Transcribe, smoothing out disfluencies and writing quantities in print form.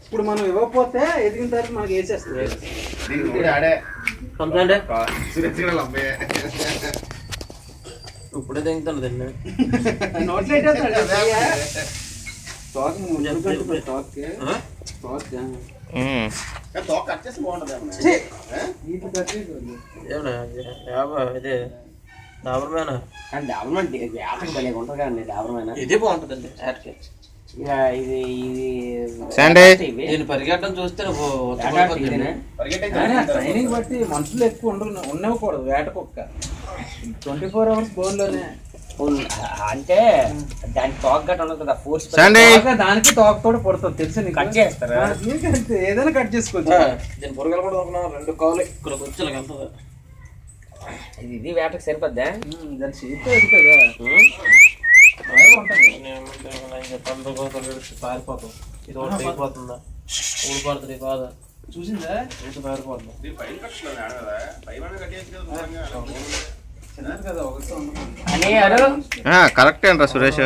ఇప్పుడు మనం ఇవ్వకపోతే ఎదిగిన తర్వాత మనకి వేసేస్తుంది. ఇప్పుడే తింటాను తిన్నా నోట్లో ఇదే డాబర్మేనా డాబర్మేన్ వేటకి భలే ఉంటుంది కదండి. డాబర్మేనా ఇది బాగుంటుందండి. ఇది నేను పరిగెట్టడం చూస్తే ట్రైనింగ్ బట్టి మనుషులు ఎక్కువ ఉండకూడదు. వేట కుక్క 24 hours బోన్ లోనే అంటే దానికి తోక గట్ట ఉండదు కదా. ఫోర్స్ దానికి తోక తోట పడుతుంది తెలుసు. కట్ చేస్తారా? ఏదైనా కట్ చేసుకోవచ్చు. దీని పొరగలు కూడా అనుకున్నాం 2 కావాలి ఇక్కడ వచ్చి వెళ్తుంది. ఇది వేటకి సరిపోద్దా? దాని చేతి అది కదా పారిపోతాం. ఇది ఒకటి అయిపోతుందా ఊడిపడుతుంది కాదా చూసిందా పారిపోతుంది కదా. కరెక్టే అంటారా సురేష్?